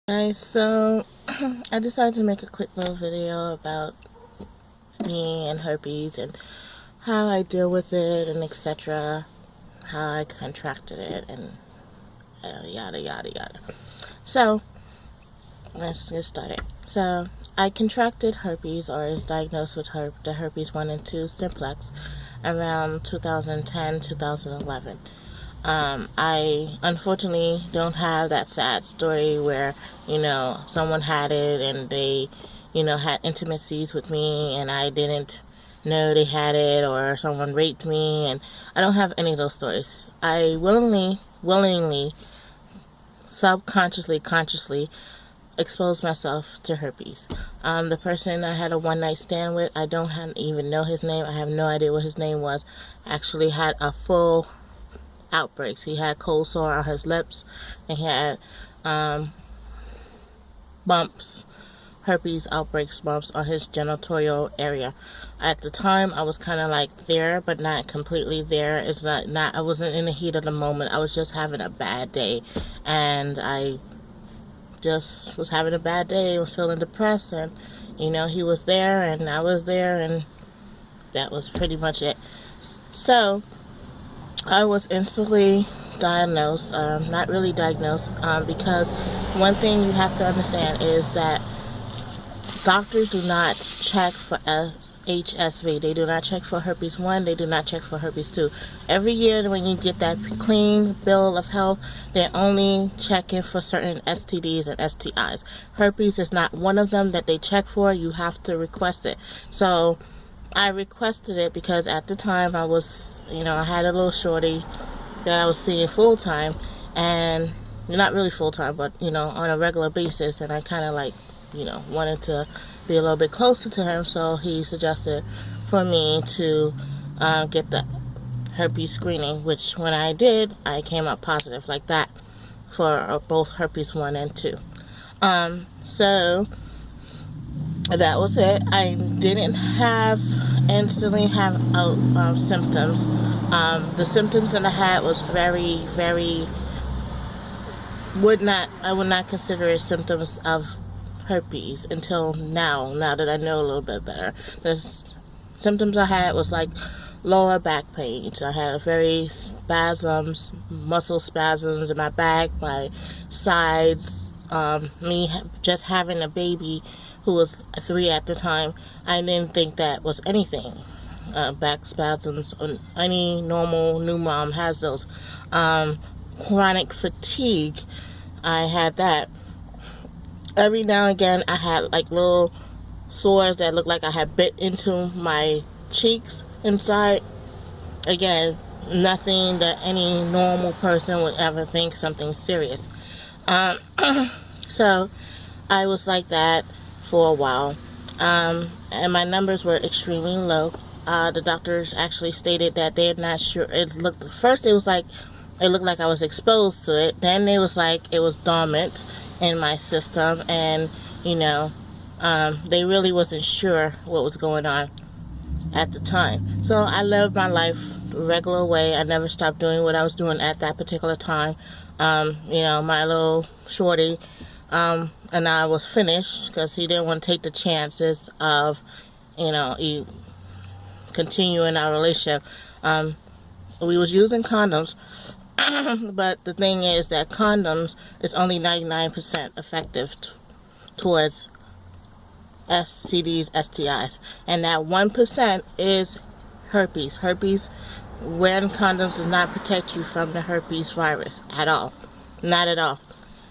Guys, so I decided to make a quick little video about me and herpes and how I deal with it and etc. How I contracted it and yada yada yada. So let's get started. So I contracted herpes, or is diagnosed with the herpes 1 and 2 simplex around 2010-2011. I unfortunately don't have that sad story where, someone had it and they, had intimacies with me and I didn't know they had it, or someone raped me, and I don't have any of those stories. I willingly, subconsciously, consciously exposed myself to herpes. The person I had a one night stand with, I don't even know his name. I have no idea what his name was. Actually had a full outbreaks. He had cold sore on his lips, and he had bumps, herpes outbreaks, bumps on his genital area. At the time, I was kind of like there, but not completely there. It's not. I wasn't in the heat of the moment. I was just having a bad day, and I just was having a bad day. I was feeling depressed, and he was there, and I was there, and that was pretty much it. So I was instantly diagnosed, not really diagnosed, because one thing you have to understand is that doctors do not check for HSV. They do not check for herpes 1. They do not check for herpes 2. Every year when you get that clean bill of health, they're only checking for certain STDs and STIs. Herpes is not one of them that they check for. You have to request it. So I requested it because at the time I was, I had a little shorty that I was seeing full time, and not really full time, but on a regular basis, and I kind of wanted to be a little bit closer to him, so he suggested for me to get the herpes screening, which when I did, I came up positive like that for both herpes 1 and 2. So that was it. I didn't instantly have symptoms. The symptoms that I had was very, very, I would not consider it symptoms of herpes until now that I know a little bit better. The symptoms I had was like lower back pains. I had very muscle spasms in my back, my sides. Me just having a baby who was 3 at the time, I didn't think that was anything. Back spasms, any normal new mom has those. Chronic fatigue, I had that. Every now and again, I had like little sores that looked like I had bit into my cheeks inside. Again, nothing that any normal person would ever think something serious. So I was like that for a while, and my numbers were extremely low. The doctors actually stated that they're not sure. It looked like I was exposed to it. Then it was like it was dormant in my system, and they really wasn't sure what was going on at the time. So I lived my life the regular way. I never stopped doing what I was doing at that particular time. My little shorty, and I was finished because he didn't want to take the chances of, continuing our relationship. We was using condoms, but the thing is that condoms is only 99% effective towards STDs, STIs, and that 1% is herpes. Herpes, wearing condoms does not protect you from the herpes virus at all, not at all.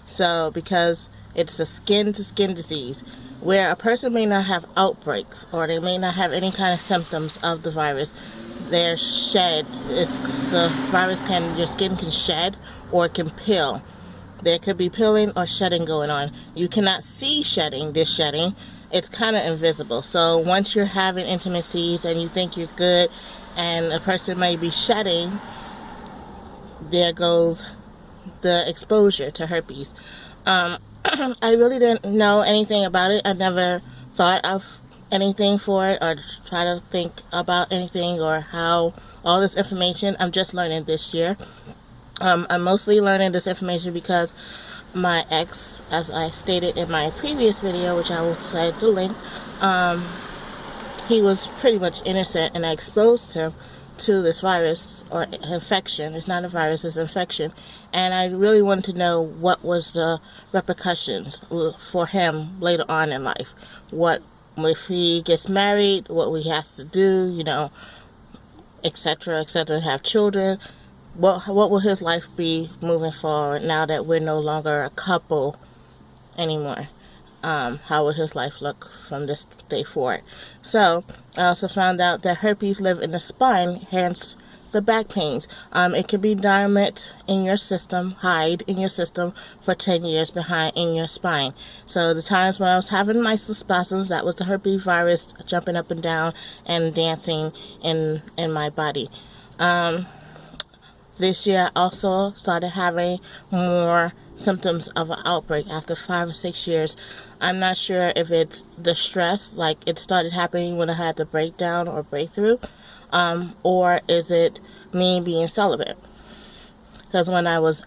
So because it's a skin-to-skin disease, where a person may not have outbreaks or they may not have any kind of symptoms of the virus, their shed is your skin can shed or it can peel. There could be peeling or shedding going on. You cannot see this shedding. It's kind of invisible. So once you're having intimacies and you think you're good and a person may be shedding, there goes the exposure to herpes. I really didn't know anything about it. I never thought of anything for it or try to think about anything or how all this information. I'm just learning this year. I'm mostly learning this information because my ex, as I stated in my previous video, which I will send the link, he was pretty much innocent, and I exposed him to this virus or infection. It's not a virus, it's infection. And I really wanted to know what was the repercussions for him later on in life. What if he gets married, what we have to do, you know, etc., etc., have children. What will his life be moving forward now that we're no longer a couple anymore? How would his life look from this day forward? So I also found out that herpes live in the spine, hence the back pains. It can be dormant in your system, hide in your system for 10 years behind in your spine. So the times when I was having spasms, that was the herpes virus jumping up and down and dancing in my body. This year I also started having more symptoms of an outbreak after 5 or 6 years. I'm not sure if it's the stress, like it started happening when I had the breakdown or breakthrough, or is it me being celibate? Because when I was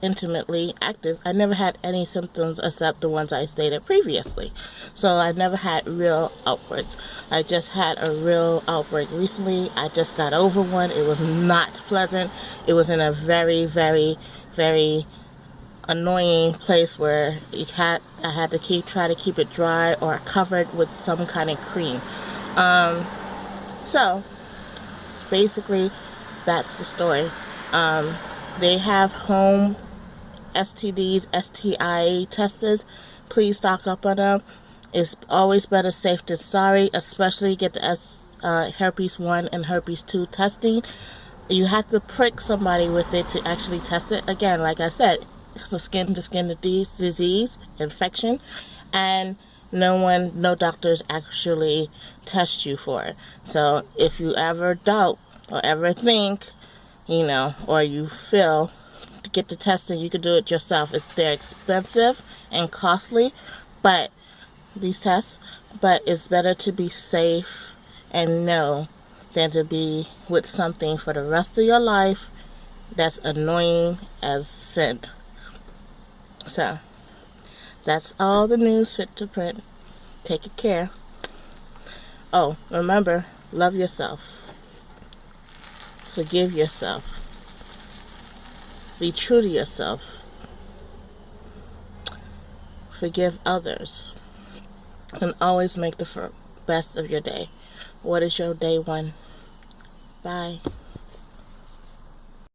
intimately active, I never had any symptoms except the ones I stated previously. So I never had real outbreaks. I just had a real outbreak recently. I just got over one. It was not pleasant. It was in a very, very, very annoying place where I had to try to keep it dry or covered with some kind of cream. So basically, that's the story. They have home STDs, STI testers. Please stock up on them. It's always better safe than sorry, especially get the herpes 1 and herpes 2 testing. You have to prick somebody with it to actually test it. Again, like I said, it's a skin-to-skin disease, infection, and no doctors actually test you for it. So if you ever doubt or ever think, you know, or you feel to get the testing, you can do it yourself. They're expensive and costly, but these tests, but it's better to be safe and know than to be with something for the rest of your life that's annoying as sin. So that's all the news fit to print. Take care. Oh, remember, love yourself. Forgive yourself. Be true to yourself. Forgive others. And always make the best of your day. What is your day one? Bye.